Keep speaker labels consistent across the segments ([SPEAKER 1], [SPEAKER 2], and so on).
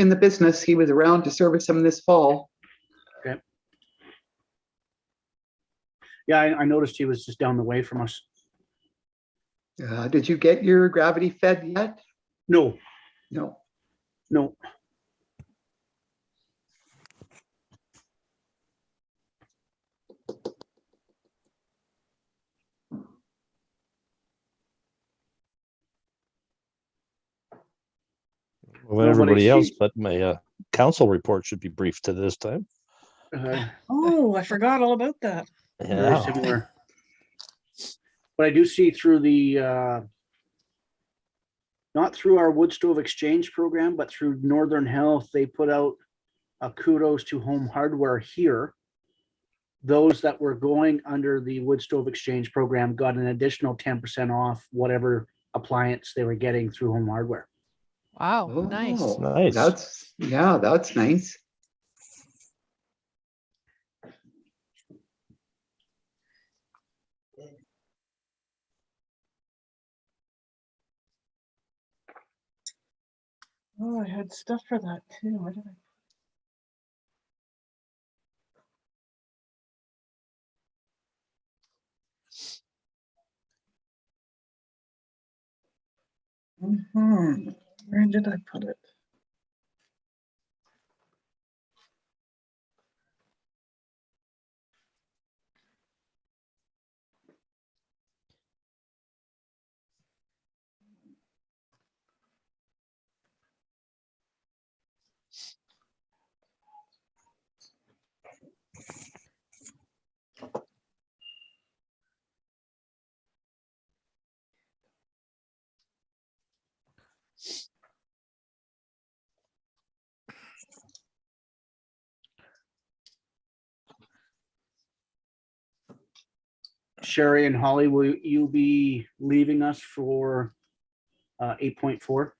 [SPEAKER 1] in the business. He was around to service him this fall.
[SPEAKER 2] Okay. Yeah, I noticed he was just down the way from us.
[SPEAKER 1] Did you get your gravity fed yet?
[SPEAKER 2] No,
[SPEAKER 1] No.
[SPEAKER 2] no.
[SPEAKER 3] Well, everybody else, but my council report should be brief to this time.
[SPEAKER 4] Oh, I forgot all about that.
[SPEAKER 2] Very similar. But I do see through the, not through our wood stove exchange program, but through Northern Health, they put out a kudos to Home Hardware here. Those that were going under the wood stove exchange program got an additional 10% off whatever appliance they were getting through Home Hardware.
[SPEAKER 5] Wow,
[SPEAKER 1] Oh,
[SPEAKER 5] nice.
[SPEAKER 3] Nice.
[SPEAKER 1] That's nice.
[SPEAKER 4] Oh, I had stuff for that too. Where did I? Where did I put it?
[SPEAKER 2] Sherry and Holly, will you be leaving us for 8.4?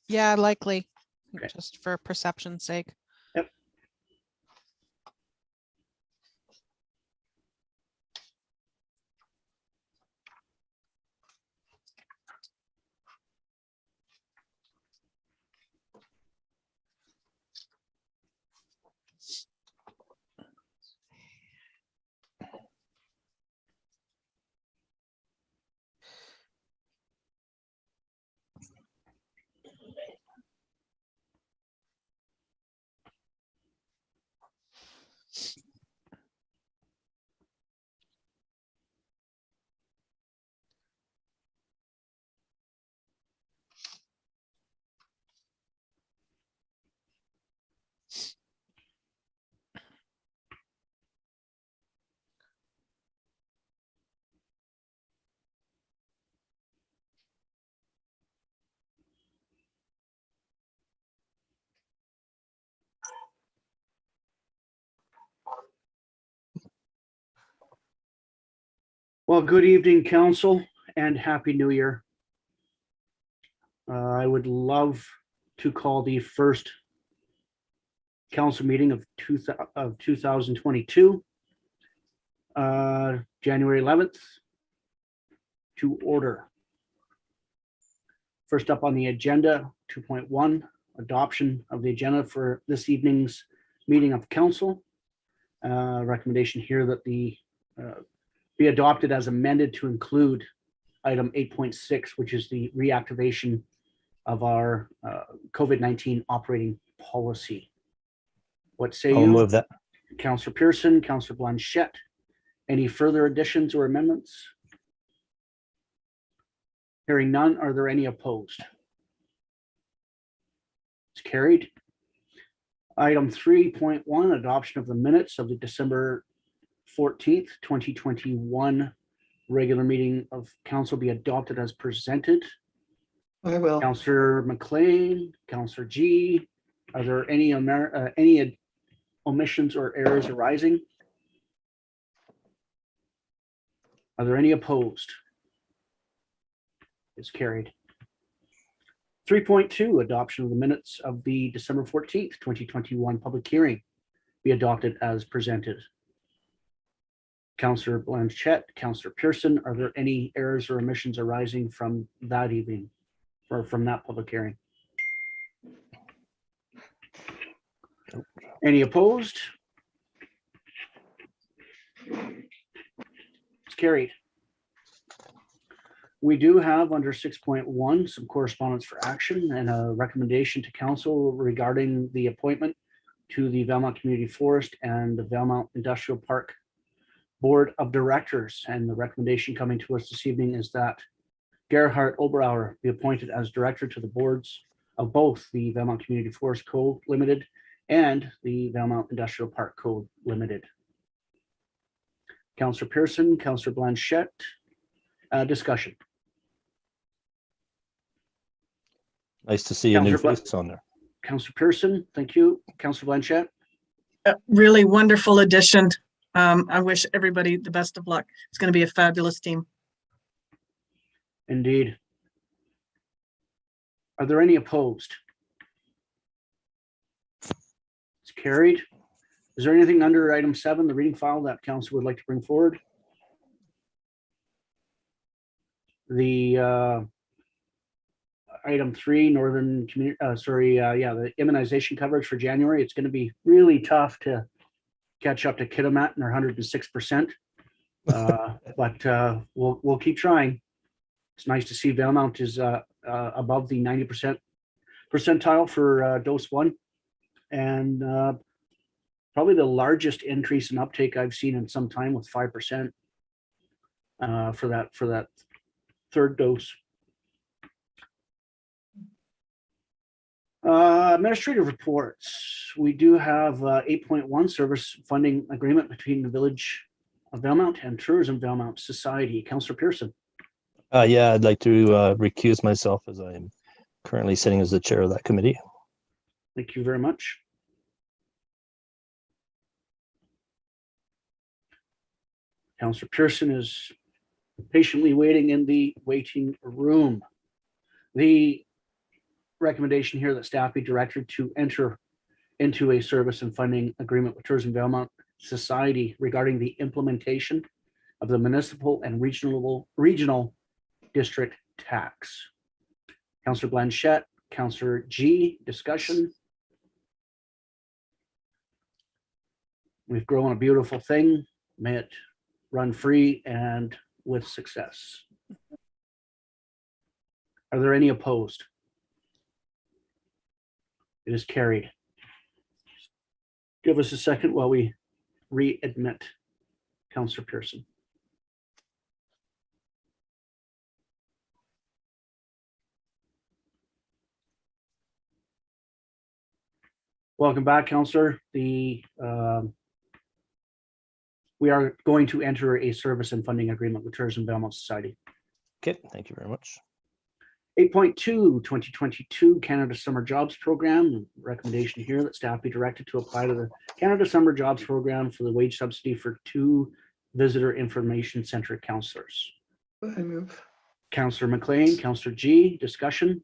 [SPEAKER 5] Yeah, likely.
[SPEAKER 2] Okay.
[SPEAKER 5] Just for perception's sake.
[SPEAKER 2] Yep. Well, good evening, council, and Happy New Year. I would love to call the first council meeting of 2022, January 11th, to order. First up on the agenda, 2.1, adoption of the agenda for this evening's meeting of council. Recommendation here that the be adopted as amended to include item 8.6, which is the reactivation of our COVID-19 operating policy. What say
[SPEAKER 3] I'll
[SPEAKER 2] you?
[SPEAKER 3] move that.
[SPEAKER 2] Councillor Pearson, Councillor Blanchette. Any further additions or amendments? Hearing none, are there any opposed? It's carried. Item 3.1, adoption of the minutes of the December 14th, 2021 regular meeting of council be adopted as presented.
[SPEAKER 1] I will.
[SPEAKER 2] Councillor McLean, Councillor G, are there any omissions or errors arising? Are there any opposed? It's carried. 3.2, adoption of the minutes of the December 14th, 2021 public hearing be adopted as presented. Councillor Blanchette, Councillor Pearson, are there any errors or omissions arising from that evening or from that public hearing? Any opposed? It's carried. We do have under 6.1 some correspondence for action and a recommendation to council regarding the appointment to the Valemount Community Forest and the Valemount Industrial Park Board of Directors. And the recommendation coming to us this evening is that Gerhard Oberauer be appointed as director to the boards of both the Valemount Community Forest Co. Limited and the Valemount Industrial Park Co. Limited. Councillor Pearson, Councillor Blanchette, discussion.
[SPEAKER 3] Nice to see a new
[SPEAKER 2] Councillor
[SPEAKER 3] face on there.
[SPEAKER 2] Councillor Pearson, thank you. Councillor Blanchette,
[SPEAKER 4] A really wonderful addition. I wish everybody the best of luck. It's going to be a fabulous team.
[SPEAKER 2] indeed. Are there any opposed? It's carried. Is there anything under item 7, the reading file, that council would like to bring forward? The item 3, Northern Community, the immunization coverage for January. It's going to be really tough to catch up to Kitimat and their 106%. But we'll keep trying. It's nice to see Valemount is above the 90% percentile for dose 1, and probably the largest increase in uptake I've seen in some time, with 5% for that third dose. Administrative reports. We do have 8.1 service funding agreement between the Village of Valemount and Tourism Valemount Society. Councillor Pearson.
[SPEAKER 3] Yeah, I'd like to recuse myself as I am currently sitting as the chair of that committee.
[SPEAKER 2] Thank you very much. Councillor Pearson is patiently waiting in the waiting room. The recommendation here that staff be directed to enter into a service and funding agreement with Tourism Valemount Society regarding the implementation of the municipal and regional district tax. Councillor Blanchette, Councillor G, discussion. We've grown a beautiful thing. May it run free and with success. Are there any opposed? It is carried. Give us a second while we readmit Councillor Pearson. Welcome back, Councillor. We are going to enter a service and funding agreement with Tourism Valemount Society.
[SPEAKER 3] Okay, thank you very much.
[SPEAKER 2] 8.2, 2022 Canada Summer Jobs Program. Recommendation here that staff be directed to apply to the Canada Summer Jobs Program for the wage subsidy for 2 visitor information center counselors.
[SPEAKER 1] I move.
[SPEAKER 2] Councillor McLean, Councillor G, discussion.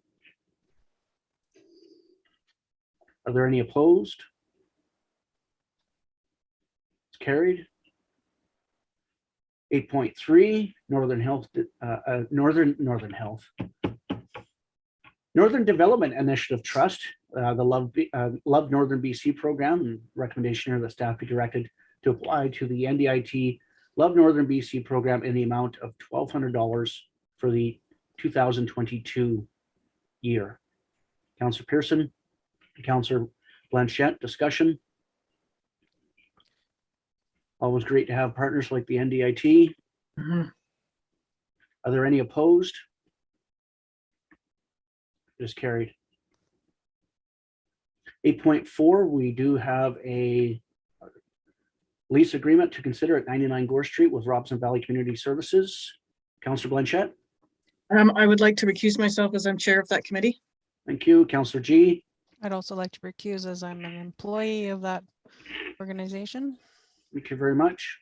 [SPEAKER 2] Are there any opposed? It's carried. 8.3, Northern Development Initiative Trust, the Love Northern BC program. And recommendation here that staff be directed to apply to the NDIT Love Northern BC program in the amount of $1,200 for the 2022 year. Councillor Pearson, Councillor Blanchette, discussion. Always great to have partners like the NDIT.
[SPEAKER 4] Mhm.
[SPEAKER 2] Are there any opposed? It is carried. 8.4, we do have a lease agreement to consider at 99 Gore Street with Robson Valley Community Services. Councillor Blanchette.
[SPEAKER 4] I would like to recuse myself as I'm chair of that committee.
[SPEAKER 2] Thank you. Councillor G.
[SPEAKER 5] I'd also like to recuse as I'm an employee of that organization.
[SPEAKER 2] Thank you very much.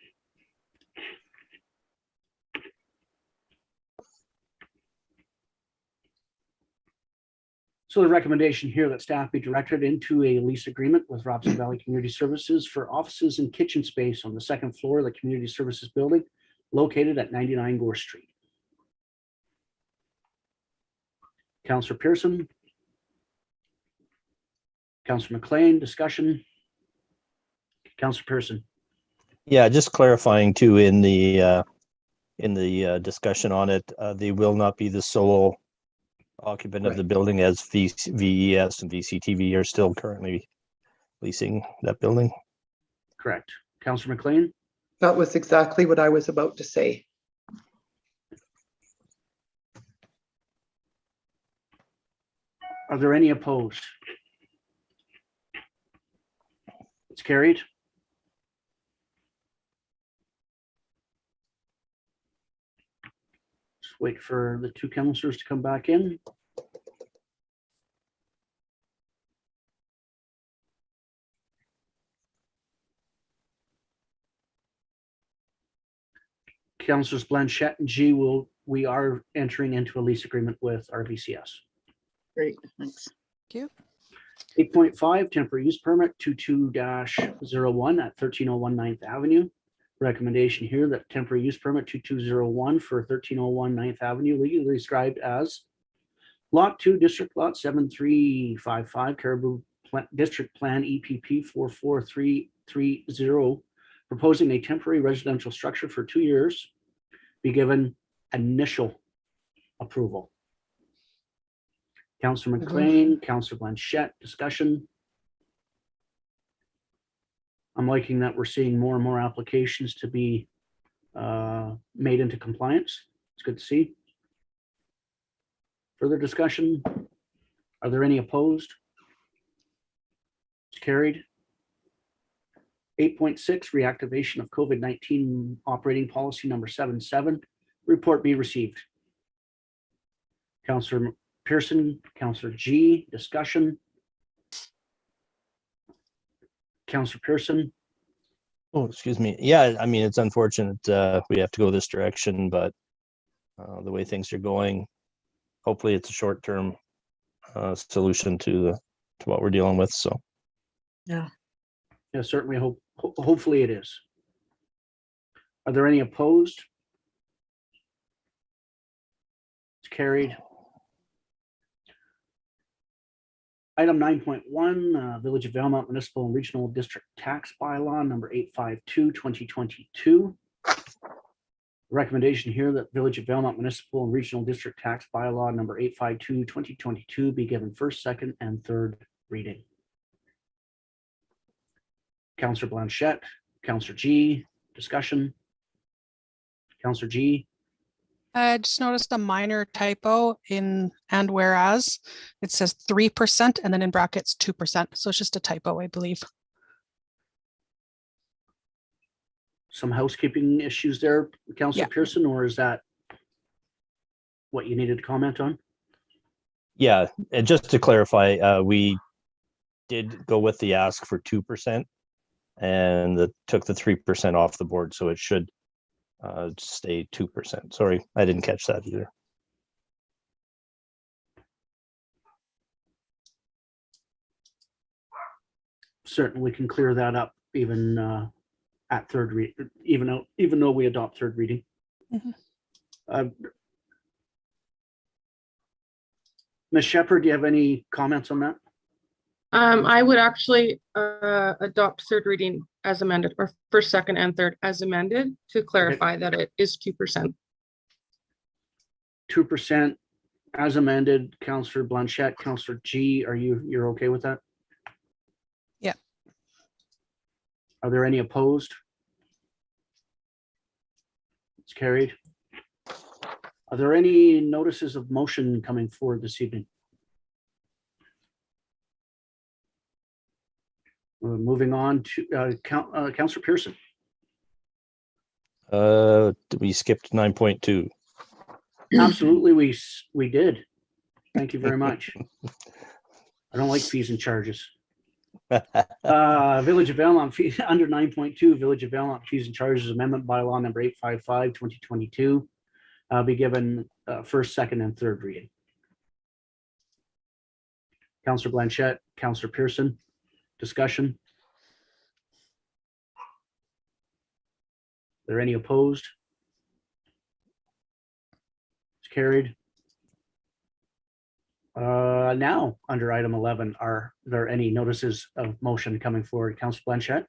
[SPEAKER 2] So the recommendation here that staff be directed into a lease agreement with Robson Valley Community Services for offices and kitchen space on the 2nd floor of the Community Services Building located at 99 Gore Street. Councillor Pearson. Councillor McLean, discussion. Councillor Pearson.
[SPEAKER 3] Yeah, just clarifying too in the discussion on it, they will not be the sole occupant of
[SPEAKER 2] Right.
[SPEAKER 3] the building as VES and VCTV are still currently leasing that building.
[SPEAKER 2] Correct. Councillor McLean.
[SPEAKER 1] That was exactly what I was about to say.
[SPEAKER 2] Are there any opposed? It's carried. Just wait for the two councillors to come back in. Councillors Blanchette and G we are entering into a lease agreement with RVCS.
[SPEAKER 4] Great, thanks.
[SPEAKER 2] 8.5 temporary use permit 22-01 at 1301 9th Avenue. Recommendation here that temporary use permit 2201 for 1301 9th Avenue, legally described as Lot 2, District Lot 7355, Caribou District Plan EPP 44330, proposing a temporary residential structure for 2 years, be given initial approval. Councillor McLean, Councillor Blanchette, discussion. I'm liking that we're seeing more and more applications to be made into compliance. It's good to see. Further discussion? Are there any opposed? It's carried. 8.6, reactivation of COVID-19 operating policy number 77. Report be received. Councillor Pearson, Councillor G, discussion. Councillor Pearson.
[SPEAKER 3] Oh, excuse me. Yeah, I mean, it's unfortunate we have to go this direction, but the way things are going, hopefully it's a short-term solution to what we're dealing with. So
[SPEAKER 2] Yeah, certainly hopefully it is. Are there any opposed? It's carried. Item 9.1, Village of Valemount Municipal and Regional District Tax Bylaw number 852, 2022. Recommendation here that Village of Valemount Municipal and Regional District Tax Bylaw number 852, 2022 be given first, second, and third reading. Councillor Blanchette, Councillor G, discussion. Councillor G.
[SPEAKER 5] I just noticed a minor typo in and whereas it says 3% and then in brackets 2%. So it's just a typo, I believe.
[SPEAKER 2] Some housekeeping issues there, Councillor
[SPEAKER 5] Yeah.
[SPEAKER 2] Pearson, or is that what you needed to comment on?
[SPEAKER 3] yeah, and just to clarify, we did go with the ask for 2% and that took the 3% off the board. So it should stay 2%. Sorry, I didn't catch that either.
[SPEAKER 2] Certainly we can clear that up even at third read, even though we adopt third reading.
[SPEAKER 5] Mhm.
[SPEAKER 2] Ms. Shepherd, do you have any comments on that?
[SPEAKER 6] I would actually adopt third reading as amended, or first, second, and third as amended to clarify that it is 2%.
[SPEAKER 2] 2% as amended. Councillor Blanchette, Councillor G, you're okay with that?
[SPEAKER 5] Yeah.
[SPEAKER 2] Are there any opposed? It's carried. Are there any notices of motion coming forward this evening? We're moving on to Councillor Pearson.
[SPEAKER 3] We skipped 9.2.
[SPEAKER 2] Absolutely, we did. Thank you very much. I don't like fees and charges. Village of Valemount fee under 9.2, Village of Valemount fees and charges amendment bylaw number 855, 2022. Be given first, second, and third reading. Councillor Blanchette, Councillor Pearson, discussion. Are there any opposed? It's carried. Now, under item 11, are there any notices of motion coming forward? Councillor Blanchette?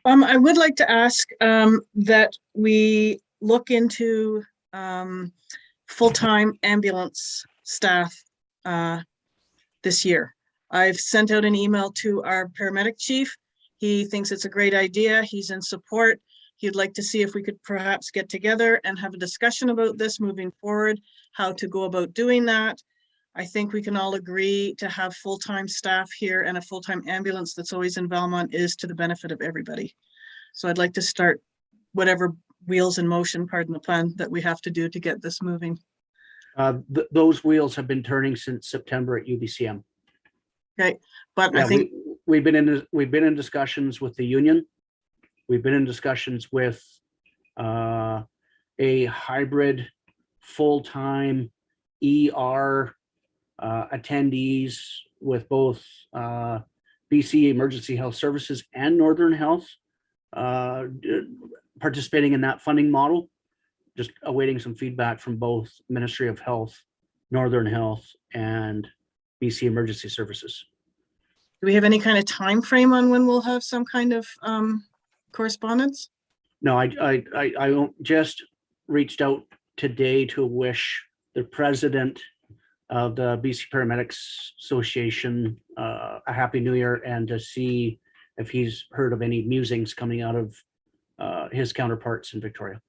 [SPEAKER 4] I would like to ask that we look into full-time ambulance staff this year. I've sent out an email to our paramedic chief. He thinks it's a great idea. He's in support. He'd like to see if we could perhaps get together and have a discussion about this moving forward, how to go about doing that. I think we can all agree to have full-time staff here, and a full-time ambulance that's always in Valemount is to the benefit of everybody. So I'd like to start whatever wheels in motion, pardon the pun, that we have to do to get this moving.
[SPEAKER 2] Those wheels have been turning since September at UBCM.
[SPEAKER 4] Okay, but
[SPEAKER 2] Yeah,
[SPEAKER 4] I think
[SPEAKER 2] we've been in discussions with the union. We've been in discussions with a hybrid full-time ER attendees with both BC Emergency Health Services and Northern Health participating in that funding model. Just awaiting some feedback from both Ministry of Health, Northern Health, and BC Emergency Services.
[SPEAKER 4] do we have any kind of time frame on when we'll have some kind of correspondence?
[SPEAKER 2] No, I just reached out today to wish the president of the BC Paramedics Association a happy new year, and to see if he's heard of any musings coming out of his counterparts in Victoria.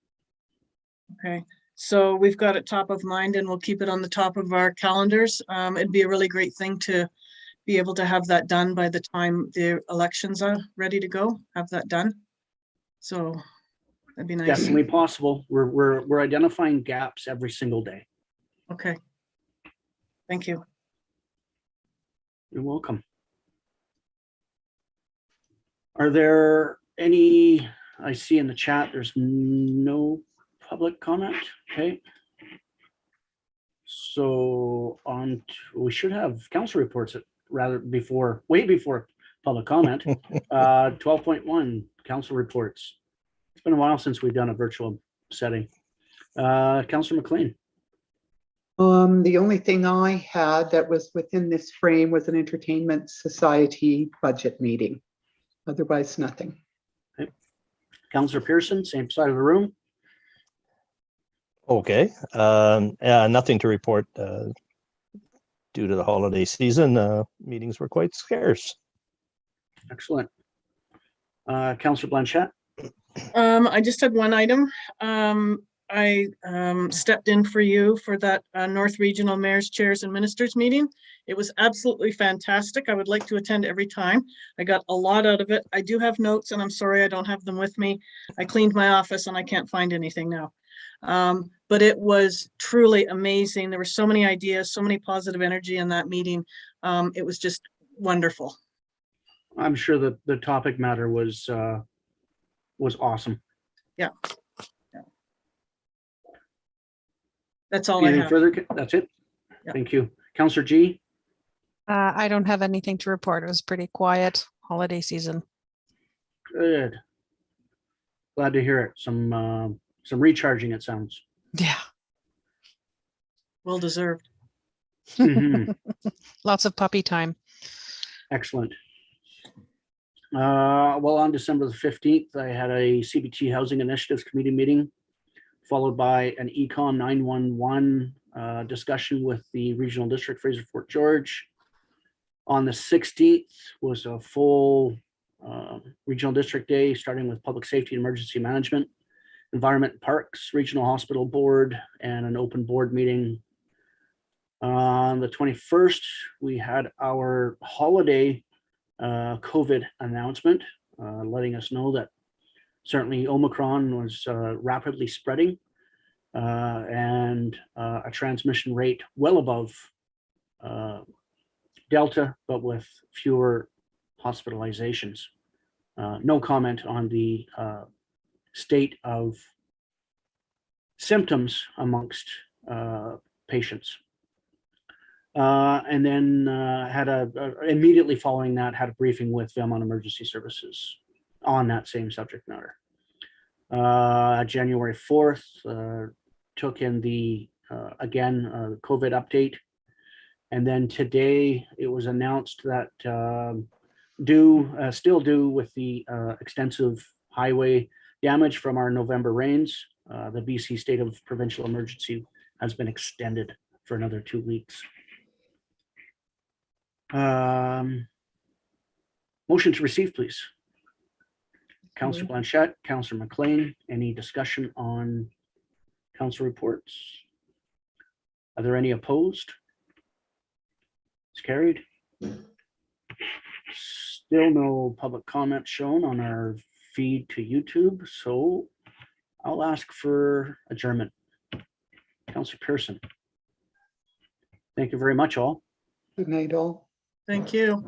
[SPEAKER 4] Okay, so we've got it top of mind and we'll keep it on the top of our calendars. It'd be a really great thing to be able to have that done by the time the elections are ready to go, have that done. So that'd be nice.
[SPEAKER 2] Definitely possible. We're identifying gaps every single day.
[SPEAKER 4] Okay. Thank you.
[SPEAKER 2] You're welcome. Are there any, I see in the chat, there's no public comment. Okay. So we should have council reports way before public comment. 12.1 council reports. It's been a while since we've done a virtual setting. Councillor McLean.
[SPEAKER 1] The only thing I had that was within this frame was an entertainment society budget meeting. Otherwise, nothing.
[SPEAKER 2] Okay. Councillor Pearson, same side of the room.
[SPEAKER 3] Okay, yeah, nothing to report. Due to the holiday season, meetings were quite scarce.
[SPEAKER 2] Excellent. Councillor Blanchette.
[SPEAKER 4] I just had one item. I stepped in for you for that North Regional Mayors, Chairs and Ministers meeting. It was absolutely fantastic. I would like to attend every time. I got a lot out of it. I do have notes and I'm sorry I don't have them with me. I cleaned my office and I can't find anything now. But it was truly amazing. There were so many ideas, so many positive energy in that meeting. It was just wonderful.
[SPEAKER 2] I'm sure that the topic matter was awesome.
[SPEAKER 4] Yeah. That's all
[SPEAKER 2] Anything
[SPEAKER 4] I have.
[SPEAKER 2] further? That's it.
[SPEAKER 4] Yeah.
[SPEAKER 2] Thank you. Councillor G.
[SPEAKER 5] I don't have anything to report. It was pretty quiet holiday season.
[SPEAKER 2] Good. Glad to hear it. Some recharging, it sounds.
[SPEAKER 5] Yeah,
[SPEAKER 4] Well deserved.
[SPEAKER 2] Mhm.
[SPEAKER 5] lots of puppy time.
[SPEAKER 2] Excellent. Well, on December the 15th, I had a CBT Housing Initiatives Committee meeting, followed by an Econ 911 discussion with the Regional District Fraser Fort George. On the 16th was a full Regional District Day, starting with Public Safety and Emergency Management, Environment and Parks, Regional Hospital Board, and an open board meeting. On the 21st, we had our holiday COVID announcement, letting us know that certainly Omicron was rapidly spreading and a transmission rate well above Delta, but with fewer hospitalizations. No comment on the state of symptoms amongst patients. And then immediately following that, had a briefing with Valemount Emergency Services on that same subject matter. January 4th, took in the, again, COVID update. And then today it was announced that still due with the extensive highway damage from our November rains. The BC state of provincial emergency has been extended for another 2 weeks. Motion to receive, please. Councillor Blanchette, Councillor McLean, any discussion on council reports? Are there any opposed? It's carried. Still no public comment shown on our feed to YouTube, so I'll ask for adjournment. Councillor Pearson. Thank you very much, all.
[SPEAKER 1] Good night, all.
[SPEAKER 4] Thank you.